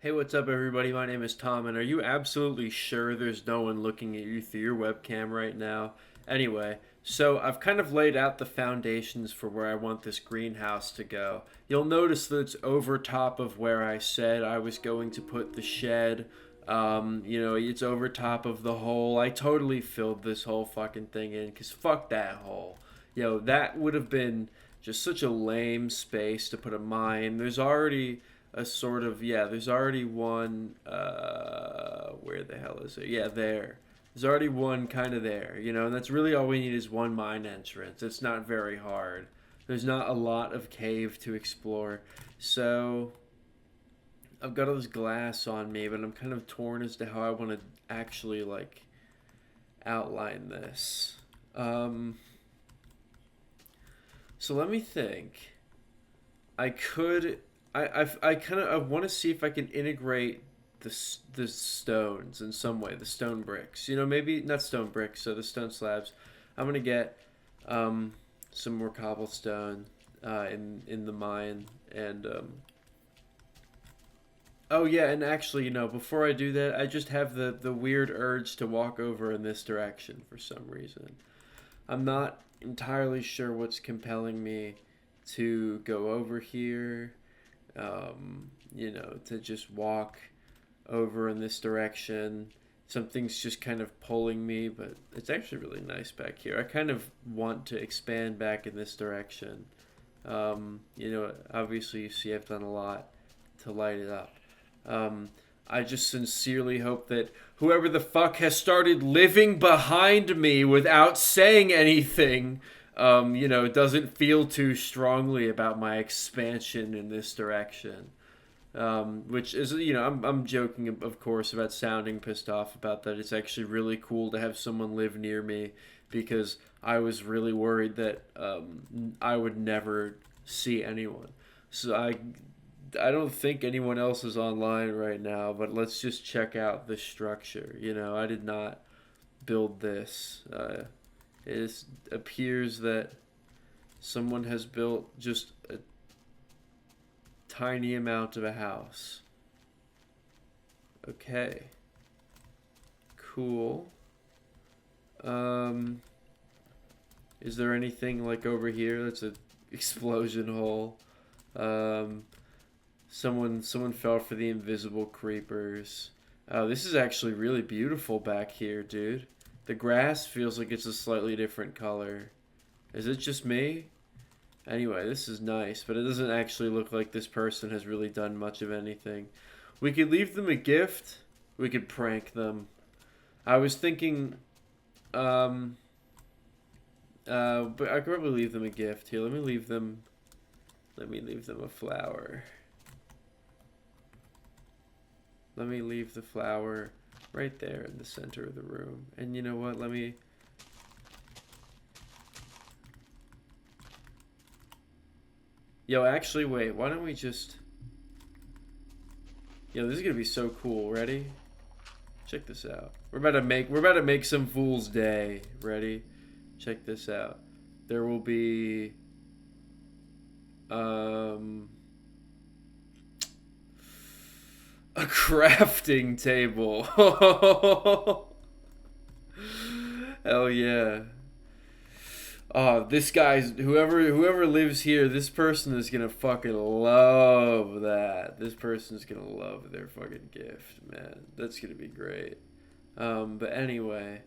Hey, what's up, everybody? My name is Tom, and are you absolutely sure there's no one looking at you through your webcam right now? Anyway, so I've kind of laid out the foundations for where I want this greenhouse to go. You'll notice that it's over top of where I said I was going to put the shed. It's over top of the hole. I totally filled this whole fucking thing in, because fuck that hole. That would have been just such a lame space to put a mine. There's already a sort of there's already one where the hell is it? Yeah, there's already one kind of there, and that's really all we need is one mine entrance. It's not very hard. There's not a lot of cave to explore. So I've got all this glass on me, but I'm kind of torn as to how I want to actually like outline this. So let me think. I could I want to see if I can integrate the stones in some way, the stone bricks. Maybe not stone bricks, so the stone slabs. I'm gonna get some more cobblestone in the mine, and oh yeah, and actually, before I do that, I just have the weird urge to walk over in this direction for some reason. I'm not entirely sure what's compelling me to go over here, to just walk over in this direction. Something's just kind of pulling me, but it's actually really nice back here. I kind of want to expand back in this direction. Obviously, you see I've done a lot to light it up. I just sincerely hope that whoever the fuck has started living behind me without saying anything, doesn't feel too strongly about my expansion in this direction. Which is, I'm joking, of course, about sounding pissed off about that. It's actually really cool to have someone live near me because I was really worried that I would never see anyone. So I don't think anyone else is online right now, but let's just check out the structure. I did not build this. It appears that someone has built just a tiny amount of a house. Okay. Cool. Is there anything like over here that's an explosion hole? Someone fell for the invisible creepers. Oh, this is actually really beautiful back here, dude. The grass feels like it's a slightly different color. Is it just me? Anyway, this is nice, but it doesn't actually look like this person has really done much of anything. We could leave them a gift. We could prank them. I was thinking, but I could probably leave them a gift. Here, let me leave them a flower. Let me leave the flower right there in the center of the room. And you know what? Yo, actually, wait. Why don't we just... Yo, this is gonna be so cool. Ready? Check this out. We're about to make some fool's day. Ready? Check this out. There will be a crafting table. Hell yeah. Oh, this guy's whoever lives here, this person is gonna fucking love that. This person's gonna love their fucking gift, man. That's gonna be great. But anyway,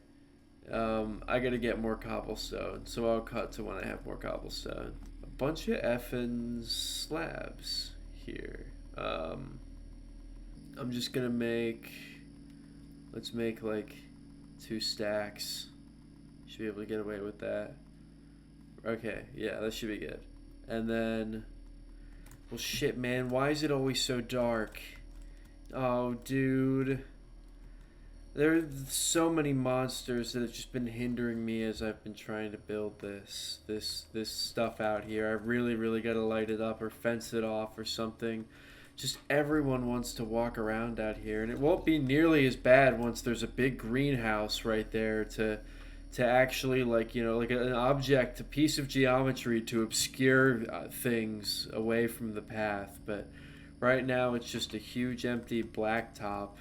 I gotta get more cobblestone, so I'll cut to when I have more cobblestone. A bunch of effing slabs here. I'm just gonna let's make like 2 stacks. Should be able to get away with that. Okay, yeah, that should be good. And then, well, shit, man, why is it always so dark? Oh, dude. There are so many monsters that have just been hindering me as I've been trying to build this stuff out here. I really got to light it up or fence it off or something. Just everyone wants to walk around out here, and it won't be nearly as bad once there's a big greenhouse right there to actually like an object, a piece of geometry to obscure things away from the path. But Right now, it's just a huge empty blacktop.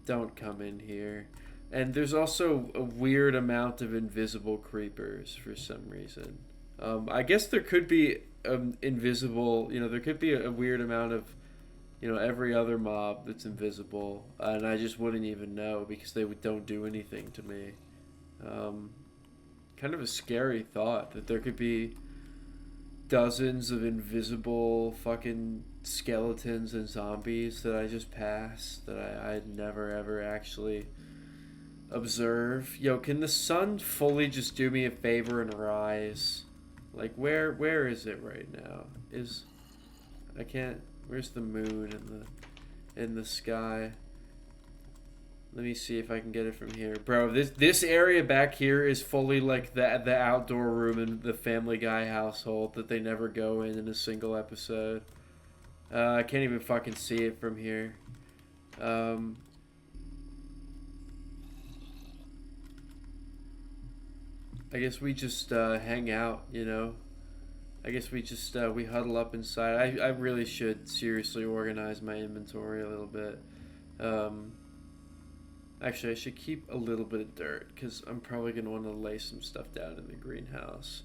Don't come in here. And there's also a weird amount of invisible creepers for some reason. I guess there could be invisible, there could be a weird amount of, every other mob that's invisible. And I just wouldn't even know because they don't do anything to me. Kind of a scary thought that there could be dozens of invisible fucking skeletons and zombies that I just passed that I'd never ever actually observe. Yo, can the sun fully just do me a favor and rise? Like, where is it right now? I can't. Where's the moon in the sky? Let me see if I can get it from here, bro. This area back here is fully like the outdoor room in the Family Guy household that they never go in a single episode. I can't even fucking see it from here. I guess we just hang out, I guess we just we huddle up inside. I really should seriously organize my inventory a little bit. Actually, I should keep a little bit of dirt because I'm probably gonna want to lay some stuff down in the greenhouse.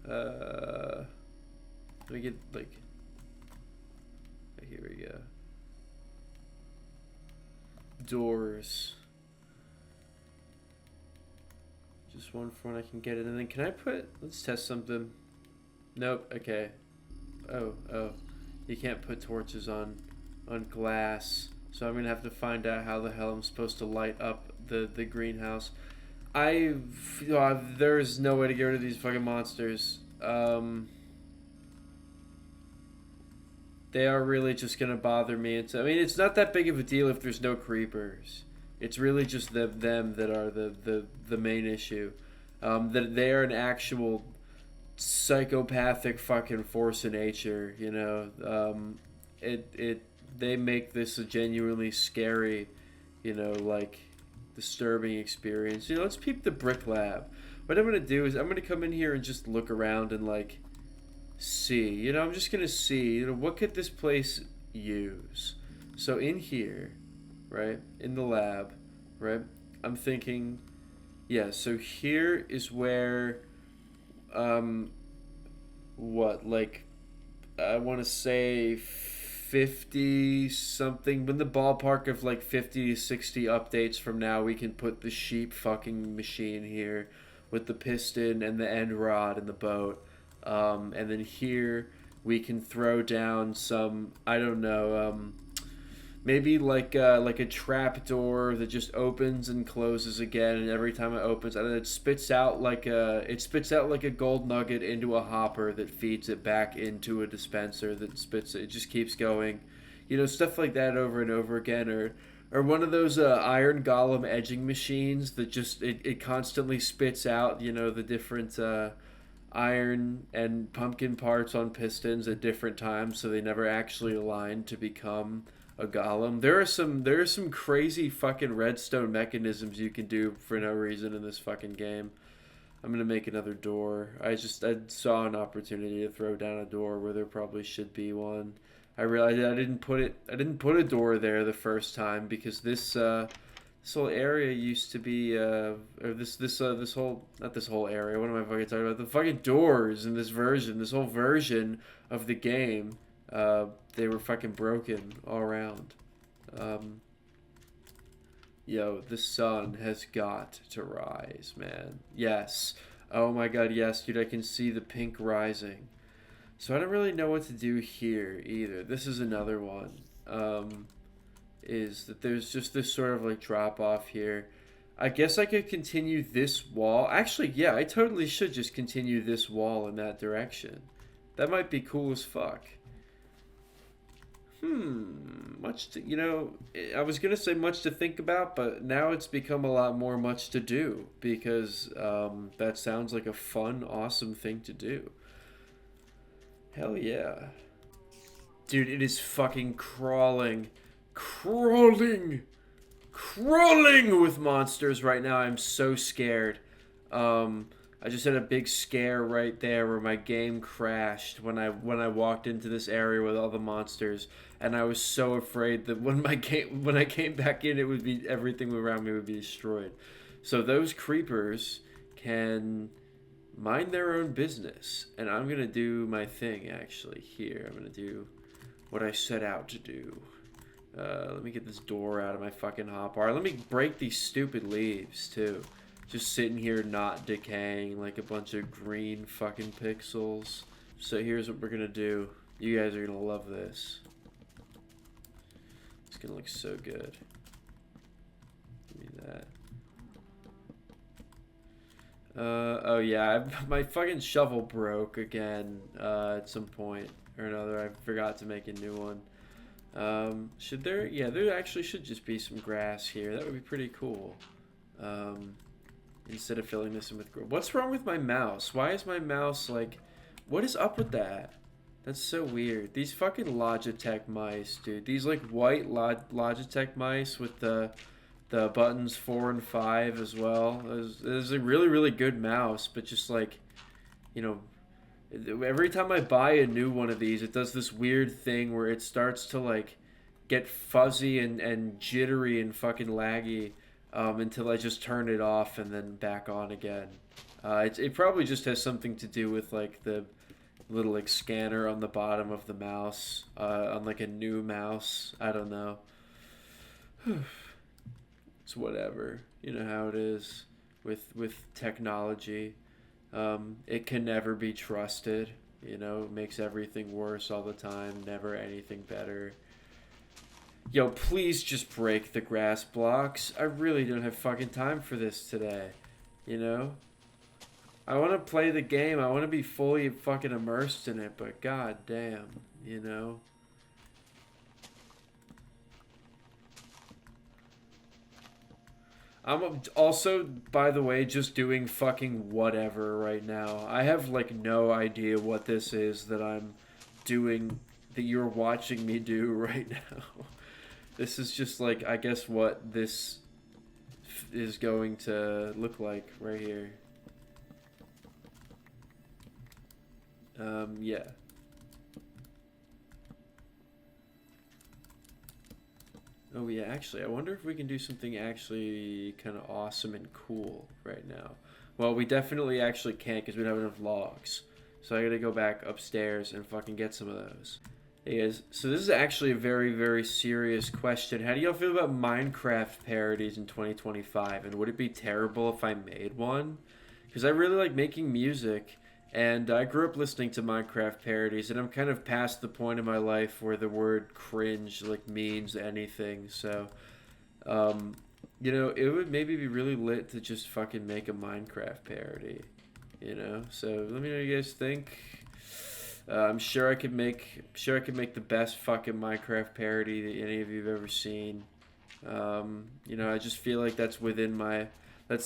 Let me get here we go. Doors. Just one front I can get it, and then can I put? Let's test something. Nope. Okay. Oh. You can't put torches on glass. So I'm gonna have to find out how the hell I'm supposed to light up the greenhouse. There's no way to get rid of these fucking monsters. They are really just gonna bother me. It's not that big of a deal if there's no creepers. It's really just them that are the main issue. That they are an actual psychopathic fucking force of nature. They make this a genuinely scary, disturbing experience. Let's peep the brick lab. What I'm gonna do is I'm gonna come in here and just look around and see. I'm just gonna see. What could this place use? So in here, right, in the lab, right, I'm thinking, yeah. So here is where, I want to say 50 something, in the ballpark of 50 to 60 updates from now, we can put the sheep fucking machine here with the piston and the end rod and the boat, and then here we can throw down some, I don't know, maybe like a trap door that just opens and closes again, and every time it opens, and then it spits out like a gold nugget into a hopper that feeds it back into a dispenser that spits it. It just keeps going, stuff like that over and over again, or one of those iron golem edging machines that just it constantly spits out the different iron and pumpkin parts on pistons at different times, so they never actually align to become a golem. There are some crazy fucking redstone mechanisms you can do for no reason in this fucking game. I'm gonna make another door. I saw an opportunity to throw down a door where there probably should be one. I realized I didn't put a door there the first time because this whole area used to be this whole, not this whole area. What am I fucking talking about? The fucking doors in this whole version of the game. They were fucking broken all around. Yo, the sun has got to rise, man. Yes. Oh my god, yes, dude, I can see the pink rising. So I don't really know what to do here either. This is another one. Is that there's just this sort of drop off here. I guess I could continue this wall. Actually, yeah, I totally should just continue this wall in that direction. That might be cool as fuck. I was gonna say much to think about, but now it's become a lot more much to do because that sounds like a fun, awesome thing to do. Hell yeah. Dude, it is fucking crawling with monsters right now. I'm so scared. I just had a big scare right there where my game crashed when I walked into this area with all the monsters, and I was so afraid that when I came back in, it would be everything around me would be destroyed. So those creepers can mind their own business, and I'm gonna do my thing actually here. I'm gonna do what I set out to do. Let me get this door out of my fucking hotbar. Let me break these stupid leaves too. Just sitting here not decaying like a bunch of green fucking pixels. So here's what we're gonna do. You guys are gonna love this. It's gonna look so good. Give me that. Oh yeah, my fucking shovel broke again at some point or another. I forgot to make a new one. Should there? Yeah, there actually should just be some grass here. That would be pretty cool. Instead of filling this in with... What's wrong with my mouse? Why is my mouse like... What is up with that? That's so weird. These fucking Logitech mice, dude. These like white Logitech mice with the buttons 4 and 5 as well. It's a really, really good mouse, but just like, you know, every time I buy a new one of these, it does this weird thing where it starts to like get fuzzy and jittery and fucking laggy. Until I just turn it off and then back on again. It probably just has something to do with like the little like scanner on the bottom of the mouse on like a new mouse. I don't know. It's whatever. You know how it is with technology. It can never be trusted. You know, it makes everything worse all the time. Never anything better. Yo, please just break the grass blocks. I really don't have fucking time for this today. You know? I want to play the game. I want to be fully fucking immersed in it, but god damn, you know? I'm also, by the way, just doing fucking whatever right now. I have, like, no idea what this is that I'm doing, that you're watching me do right now. This is just like, I guess what this is going to look like right here. Yeah. Oh yeah, actually, I wonder if we can do something actually kind of awesome and cool right now. Well, we definitely actually can't because we don't have enough logs. So I gotta go back upstairs and fucking get some of those. Hey guys, so this is actually a very, very serious question. How do y'all feel about Minecraft parodies in 2025? And would it be terrible if I made one? Because I really like making music, and I grew up listening to Minecraft parodies, and I'm kind of past the point in my life where the word cringe like means anything. So, you know, it would maybe be really lit to just fucking make a Minecraft parody. You know, so let me know what you guys think. I'm sure I could make the best fucking Minecraft parody that any of you have ever seen. You know, I just feel like that's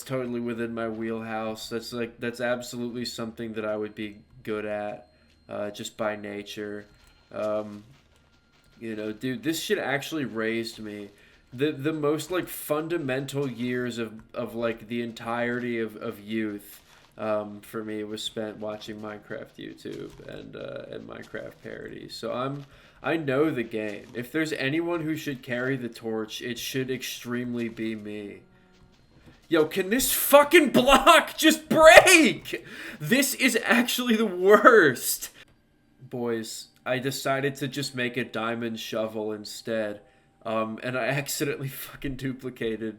totally within my wheelhouse. That's absolutely something that I would be good at, just by nature. You know, dude, this shit actually raised me. The most like fundamental years of like the entirety of youth. For me, was spent watching Minecraft YouTube and Minecraft parodies. So I know the game. If there's anyone who should carry the torch, it should extremely be me. Yo, can this fucking block just break? This is actually the worst. Boys, I decided to just make a diamond shovel instead. And I accidentally fucking duplicated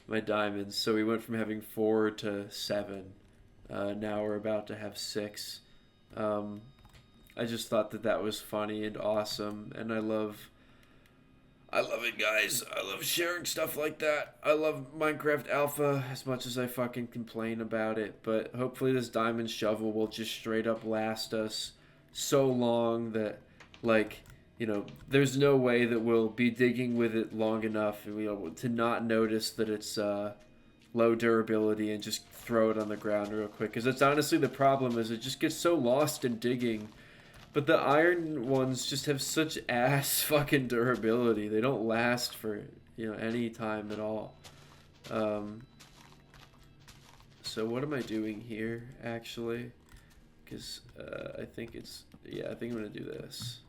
my diamonds. So we went from having 4 to 7. Now we're about to have 6. I just thought that was funny and awesome, and I love it, guys. I love sharing stuff like that. I love Minecraft Alpha as much as I fucking complain about it, but hopefully this diamond shovel will just straight up last us so long that, like, you know, there's no way that we'll be digging with it long enough, you know, to not notice that it's low durability and just throw it on the ground real quick, because that's honestly the problem, is it just gets so lost in digging. But the iron ones just have such ass fucking durability. They don't last for, you know, any time at all. So So what am I doing here, actually? Because I think it's... Yeah, I think I'm going to do this.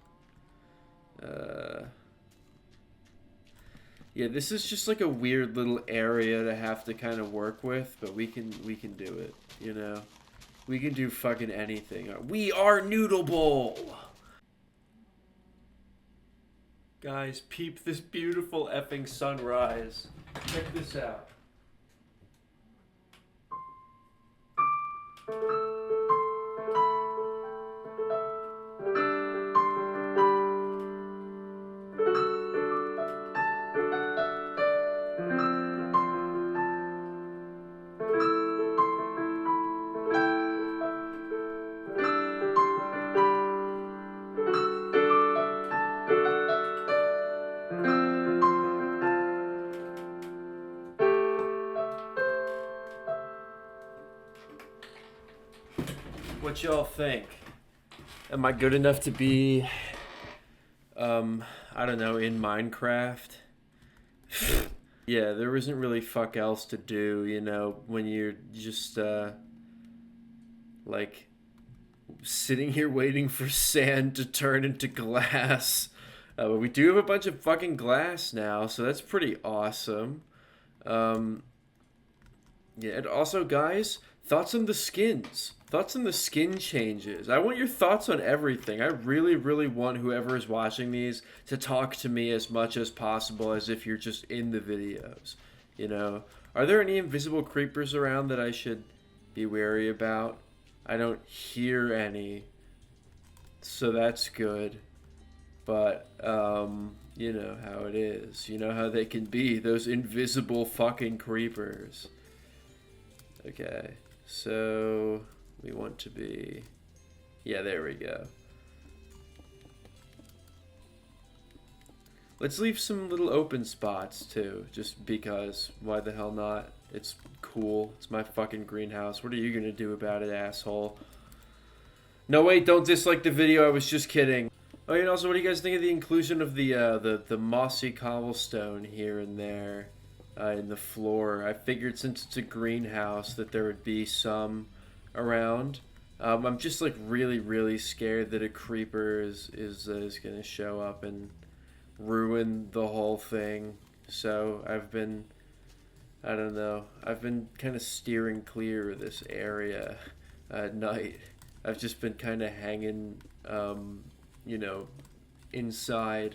Yeah, this is just like a weird little area to have to kind of work with, but we can do it, you know? We can do fucking anything. We are Noodle Bowl! Guys, peep this beautiful effing sunrise. Check this out. What y'all think? Am I good enough to be, I don't know, in Minecraft? Yeah, there isn't really fuck else to do, you know, when you're just, like, sitting here waiting for sand to turn into glass. But we do have a bunch of fucking glass now, so that's pretty awesome. Yeah, and also, guys, thoughts on the skins. Thoughts on the skin changes. I want your thoughts on everything. I really, really want whoever is watching these to talk to me as much as possible as if you're just in the videos. You know? Are there any invisible creepers around that I should be wary about? I don't hear any. So that's good. But, you know how it is. You know how they can be. Those invisible fucking creepers. Okay. So... we want to be... yeah, there we go. Let's leave some little open spots, too. Just because. Why the hell not? It's cool. It's my fucking greenhouse. What are you gonna do about it, asshole? No, wait, don't dislike the video. I was just kidding. Oh, and also, what do you guys think of the inclusion of the mossy cobblestone here and there in the floor? I figured since it's a greenhouse that there would be some around. I'm just like really, really scared that a creeper is gonna show up and ruin the whole thing. So I've been, I don't know, I've been kind of steering clear of this area at night. I've just been kind of hanging, you know, inside,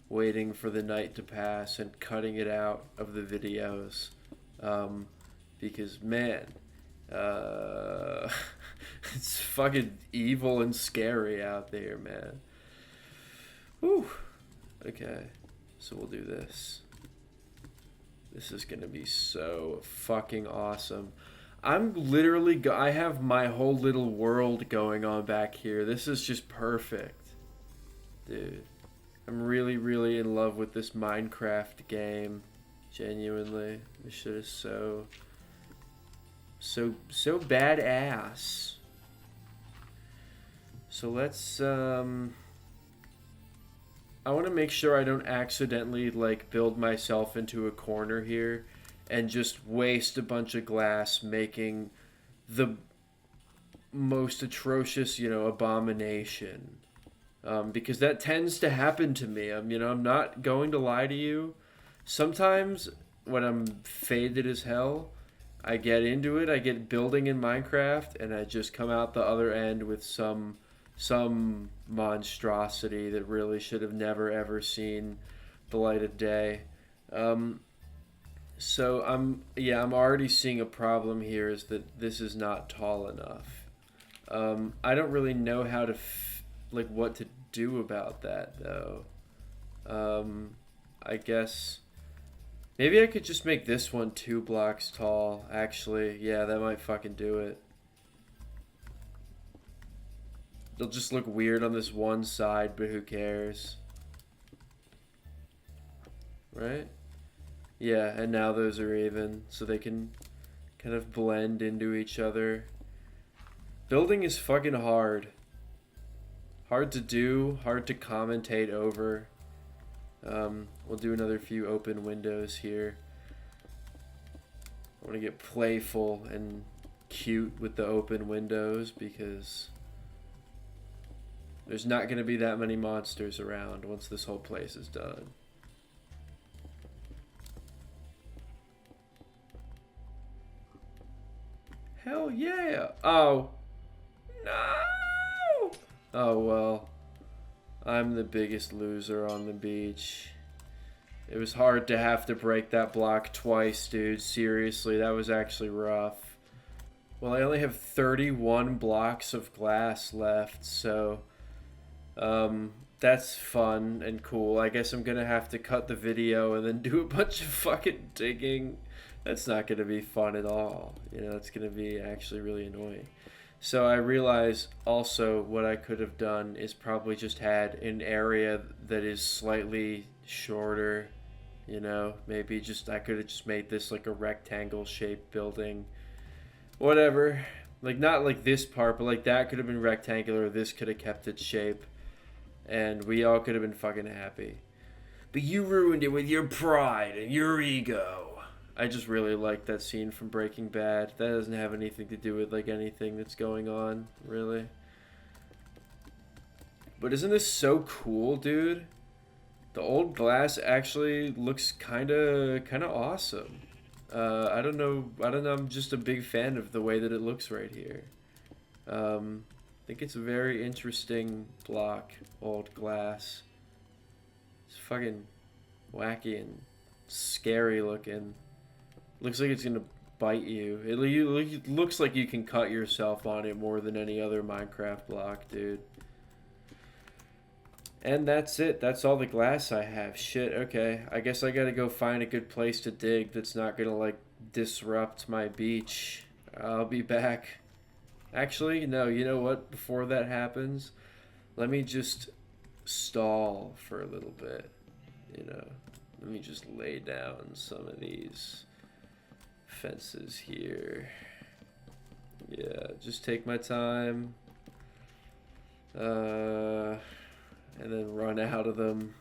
waiting for the night to pass and cutting it out of the videos, because man, it's fucking evil and scary out there, man. Whew. Okay, so we'll do this. This is gonna be so fucking awesome. I'm literally, I have my whole little world going on back here. This is just perfect. Dude, I'm really, really in love with this Minecraft game. Genuinely. This shit is so badass. So let's, I want to make sure I don't accidentally, like, build myself into a corner here and just waste a bunch of glass making the most atrocious, you know, abomination. Because that tends to happen to me. You know, I'm not going to lie to you. Sometimes when I'm faded as hell, I get into it, I get building in Minecraft, and I just come out the other end with some monstrosity that really should have never ever seen the light of day. So I'm already seeing a problem here, is that this is not tall enough. I don't really know how to, like, what to do about that, though. I guess maybe I could just make this one 2 blocks tall, actually. Yeah, that might fucking do it. They'll just look weird on this one side, but who cares? Right? Yeah, and now those are even, so they can kind of blend into each other. Building is fucking hard. Hard to do, hard to commentate over. We'll do another few open windows here. I want to get playful and cute with the open windows because there's not going to be that many monsters around once this whole place is done. Hell yeah! Oh. No! Oh well. I'm the biggest loser on the beach. It was hard to have to break that block twice, dude. Seriously, that was actually rough. Well, I only have 31 blocks of glass left, so that's fun and cool. I guess I'm gonna have to cut the video and then do a bunch of fucking digging. That's not gonna be fun at all. You know, it's gonna be actually really annoying. So I realize also what I could have done is probably just had an area that is slightly shorter. You know, maybe just I could have just made this like a rectangle shaped building. Whatever. Like not like this part, but like that could have been rectangular. This could have kept its shape. And we all could have been fucking happy. But you ruined it with your pride and your ego. I just really like that scene from Breaking Bad. That doesn't have anything to do with like anything that's going on, really. But isn't this so cool, dude? The old glass actually looks kind of awesome. I don't know. I'm just a big fan of the way that it looks right here. I think it's a very interesting block, old glass. It's fucking wacky and scary looking. Looks like it's gonna bite you. It looks like you can cut yourself on it more than any other Minecraft block, dude. And that's it. That's all the glass I have. Shit, okay. I guess I gotta go find a good place to dig that's not gonna, like, disrupt my beach. I'll be back. Actually, no, you know what? Before that happens, let me just stall for a little bit. You know, let me just lay down some of these fences here. Yeah, just take my time. And then run out of them.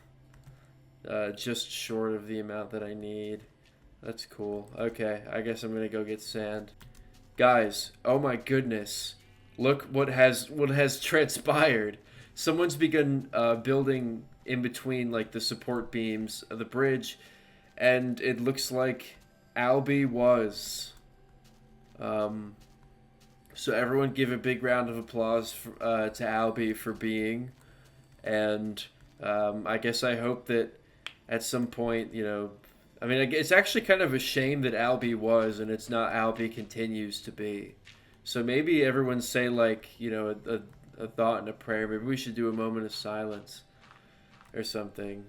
Just short of the amount that I need. That's cool. Okay, I guess I'm gonna go get sand. Guys, oh my goodness. Look what has transpired. Someone's begun building in between like the support beams of the bridge, and it looks like Albie was. So everyone give a big round of applause for, to Albie for being. And I guess I hope that at some point, you know, I mean, it's actually kind of a shame that Albie was and it's not Albie continues to be. So maybe everyone say like, you know, a thought and a prayer. Maybe we should do a moment of silence or something.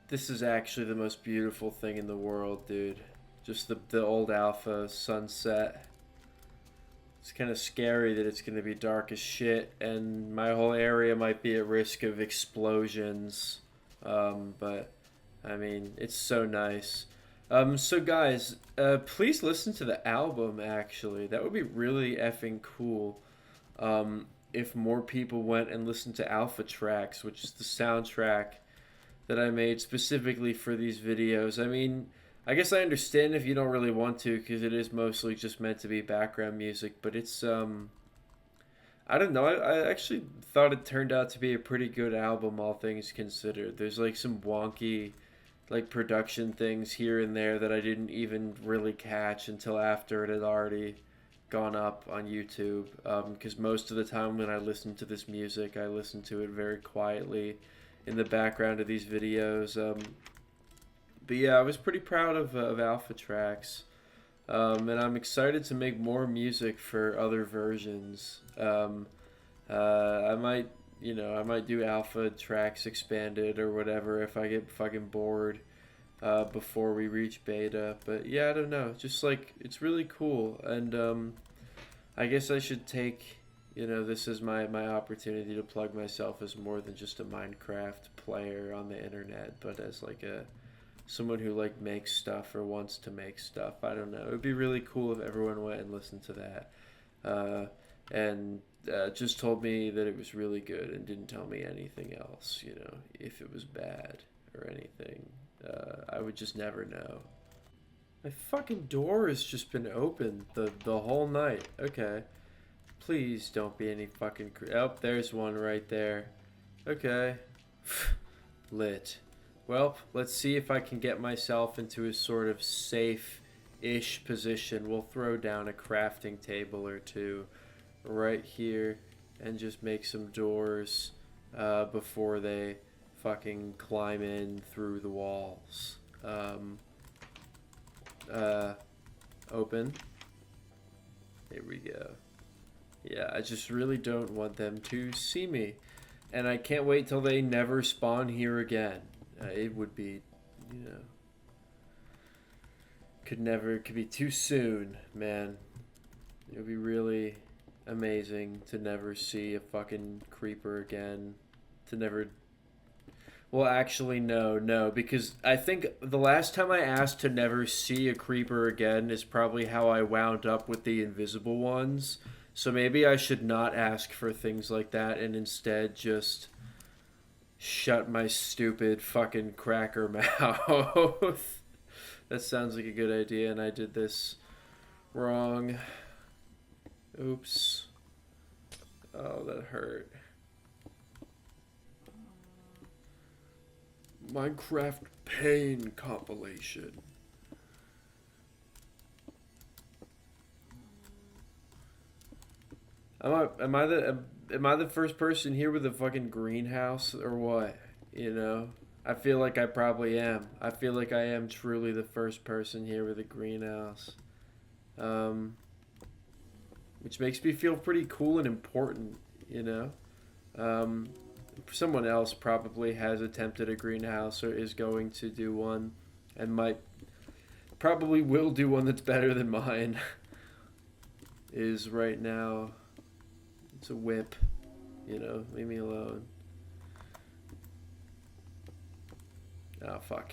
This is actually the most beautiful thing in the world, dude. Just the old alpha sunset. It's kind of scary that it's going to be dark as shit, and my whole area might be at risk of explosions. But, I mean, it's so nice. So guys, please listen to the album, actually. That would be really effing cool. If more people went and listened to Alpha Tracks, which is the soundtrack that I made specifically for these videos. I mean, I guess I understand if you don't really want to, because it is mostly just meant to be background music, but it's, I don't know, I actually thought it turned out to be a pretty good album, all things considered. There's, like, some wonky, like, production things here and there that I didn't even really catch until after it had already gone up on YouTube, because most of the time when I listen to this music, I listen to it very quietly in the background of these videos. But yeah, I was pretty proud of Alpha Tracks, and I'm excited to make more music for other versions. I might, you know, I might do Alpha Tracks Expanded or whatever if I get fucking bored before we reach beta. But yeah, I don't know. Just like, it's really cool, and I guess I should take, you know, this is my opportunity to plug myself as more than just a Minecraft player on the internet, but as like someone who like makes stuff or wants to make stuff. I don't know. It would be really cool if everyone went and listened to that, and just told me that it was really good and didn't tell me anything else. You know, if it was bad or anything, I would just never know. My fucking door has just been open the whole night. Okay. Please don't be any fucking... Oh, there's one right there. Okay. Lit. Well, let's see if I can get myself into a sort of safe-ish position. We'll throw down a crafting table or two right here and just make some doors before they fucking climb in through the walls. Open. Here we go. Yeah, I just really don't want them to see me. And I can't wait till they never spawn here again. It would be, you know... Could be too soon, man. It would be really amazing to never see a fucking creeper again. To never... Well, actually, no, because I think the last time I asked to never see a creeper again is probably how I wound up with the invisible ones. So maybe I should not ask for things like that and instead just shut my stupid fucking cracker mouth. That sounds like a good idea, and I did this wrong. Oops. Oh, that hurt. Minecraft Pain compilation. Am I the first person here with a fucking greenhouse or what? You know? I feel like I probably am. I feel like I am truly the first person here with a greenhouse. Which makes me feel pretty cool and important, you know? Someone else probably has attempted a greenhouse or is going to do one and probably will do one that's better than mine. Is right now. It's a whip, you know, leave me alone. Oh, fuck.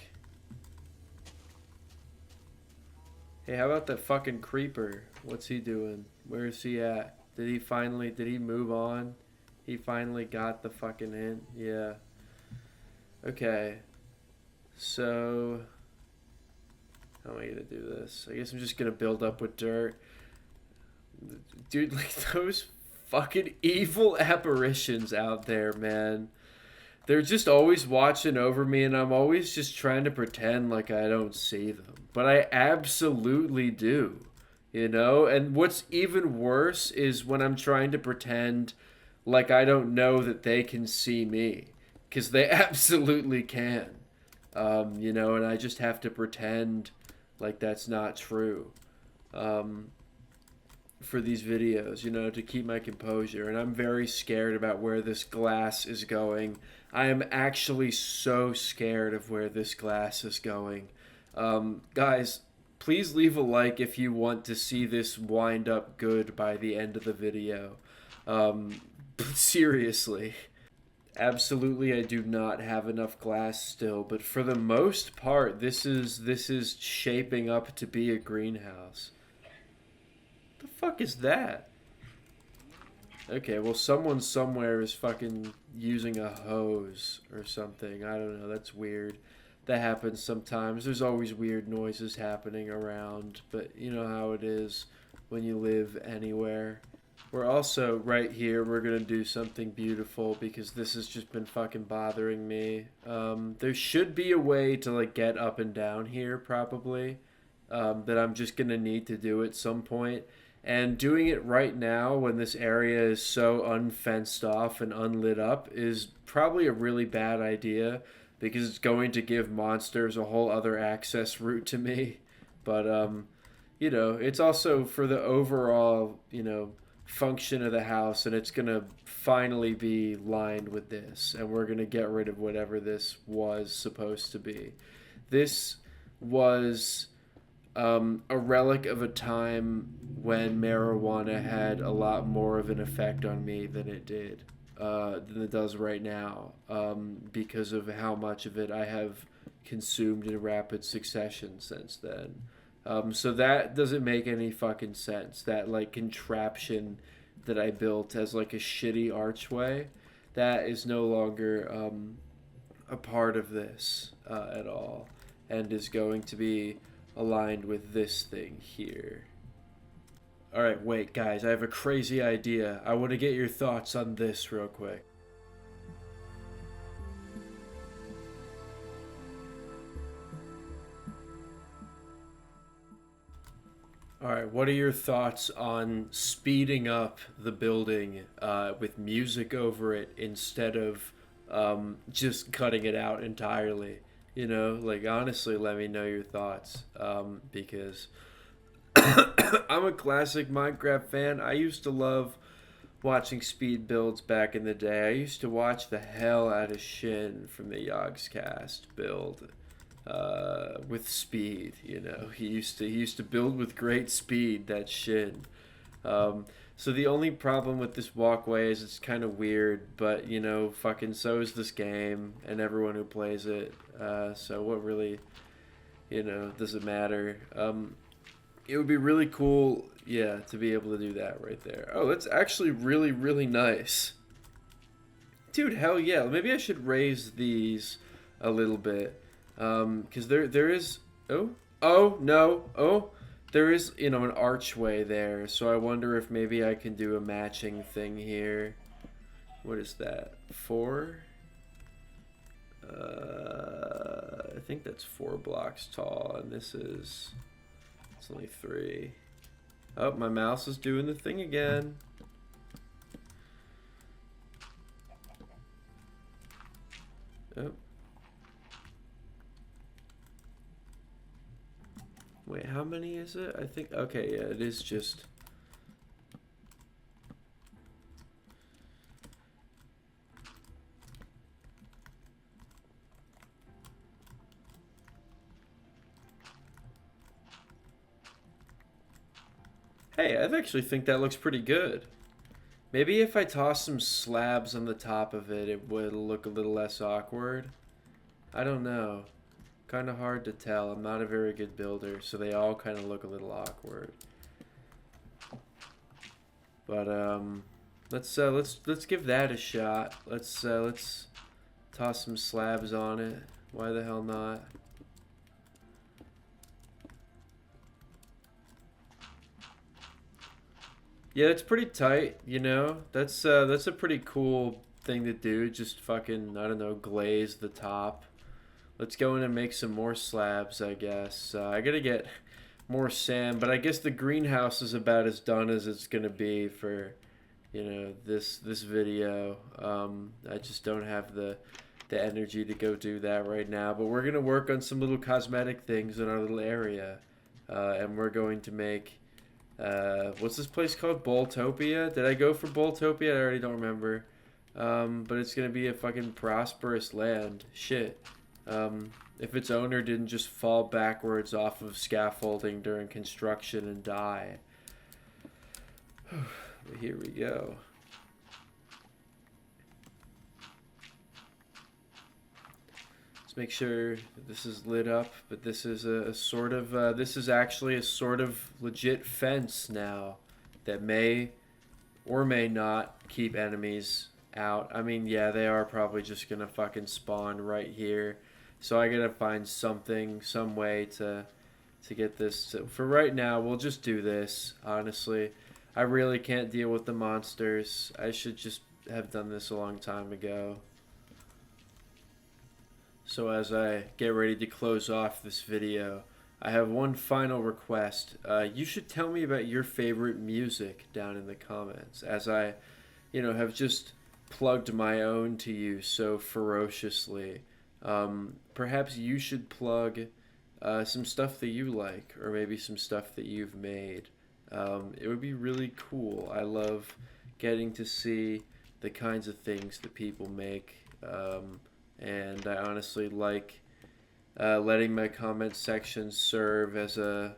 Hey, how about that fucking creeper? What's he doing? Where is he at? Did he move on? He finally got the fucking hint? Yeah. Okay. So, how am I gonna do this? I guess I'm just gonna build up with dirt. Dude, like those fucking evil apparitions out there, man. They're just always watching over me, and I'm always just trying to pretend like I don't see them. But I absolutely do, you know? And what's even worse is when I'm trying to pretend like I don't know that they can see me. Because they absolutely can. You know, and I just have to pretend like that's not true. For these videos, you know, to keep my composure. And I'm very scared about where this glass is going. I am actually so scared of where this glass is going. Guys, please leave a like if you want to see this wind up good by the end of the video. Seriously. Absolutely, I do not have enough glass still, but for the most part, this is shaping up to be a greenhouse. The fuck is that? Okay, well, someone somewhere is fucking using a hose or something. I don't know, that's weird. That happens sometimes. There's always weird noises happening around, but you know how it is when you live anywhere. We're also, right here, we're gonna do something beautiful because this has just been fucking bothering me. There should be a way to, like, get up and down here, probably, that I'm just gonna need to do at some point. And doing it right now when this area is so unfenced off and unlit up is probably a really bad idea because it's going to give monsters a whole other access route to me. But, you know, it's also for the overall, you know, function of the house, and it's going to finally be lined with this. And we're going to get rid of whatever this was supposed to be. This was... a relic of a time when marijuana had a lot more of an effect on me than it does right now, because of how much of it I have consumed in rapid succession since then. So that doesn't make any fucking sense. That, like, contraption that I built as, like, a shitty archway, that is no longer a part of this at all, and is going to be aligned with this thing here. Alright, wait, guys, I have a crazy idea. I want to get your thoughts on this real quick. Alright, what are your thoughts on speeding up the building with music over it instead of just cutting it out entirely? You know, like, honestly, let me know your thoughts, because I'm a classic Minecraft fan. I used to love watching speed builds back in the day. I used to watch the hell out of Shin from the Yogscast build with speed. You know, he used to build with great speed. That Shin. So the only problem with this walkway is it's kind of weird, but you know, fucking so is this game and everyone who plays it. So what really, you know, does it matter? It would be really cool, yeah, to be able to do that right there. Oh, that's actually really, really nice. Dude, hell yeah. Maybe I should raise these a little bit. Because there is... Oh, no. Oh, there is, you know, an archway there. So I wonder if maybe I can do a matching thing here. What is that? 4? I think that's 4 blocks tall, and this is... It's only 3. Oh, my mouse is doing the thing again. Oh. Wait, how many is it? I think, okay, yeah, it is just... Hey, I actually think that looks pretty good. Maybe if I toss some slabs on the top of it, it would look a little less awkward. I don't know. Kind of hard to tell. I'm not a very good builder, so they all kind of look a little awkward. But let's give that a shot. Let's toss some slabs on it. Why the hell not? Yeah, it's pretty tight, you know? That's a pretty cool thing to do. Just fucking, I don't know, glaze the top. Let's go in and make some more slabs, I guess. I gotta get more sand, but I guess the greenhouse is about as done as it's gonna be for, you know, this video. I just don't have the energy to go do that right now. But we're gonna work on some little cosmetic things in our little area, and we're going to make. What's this place called? Boltopia? Did I go for Boltopia? I already don't remember. But it's gonna be a fucking prosperous land. Shit. If its owner didn't just fall backwards off of scaffolding during construction and die. But here we go. Let's make sure that this is lit up, but this is a sort of, this is actually a sort of legit fence now that may or may not keep enemies out. I mean, yeah, they are probably just gonna fucking spawn right here. So I gotta find something, some way to get this. So for right now, we'll just do this, honestly. I really can't deal with the monsters. I should just have done this a long time ago. So as I get ready to close off this video, I have one final request. You should tell me about your favorite music down in the comments, as I, you know, have just plugged my own to you so ferociously. Perhaps you should plug some stuff that you like, or maybe some stuff that you've made. It would be really cool. I love getting to see the kinds of things that people make, and I honestly like letting my comment section serve as a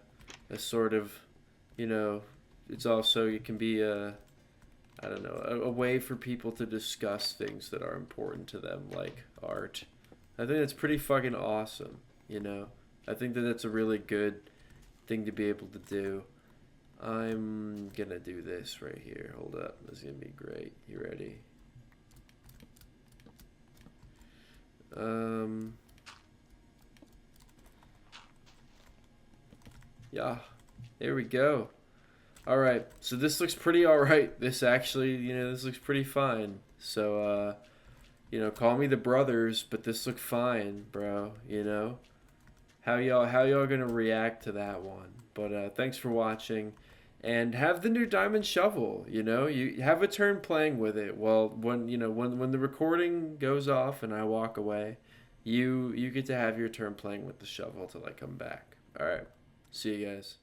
sort of, you know, it can be a, I don't know, a way for people to discuss things that are important to them, like art. I think that's pretty fucking awesome, you know? I think that that's a really good thing to be able to do. I'm gonna do this right here. Hold up. This is gonna be great. You ready? Yeah, there we go. All right, so this looks pretty all right. This actually, this looks pretty fine. So, call me the brothers, but this looked fine, bro. How y'all gonna react to that one? But thanks for watching, and have the new diamond shovel. You have a turn playing with it. Well, when the recording goes off and I walk away, you get to have your turn playing with the shovel till I come back. All right, see you guys.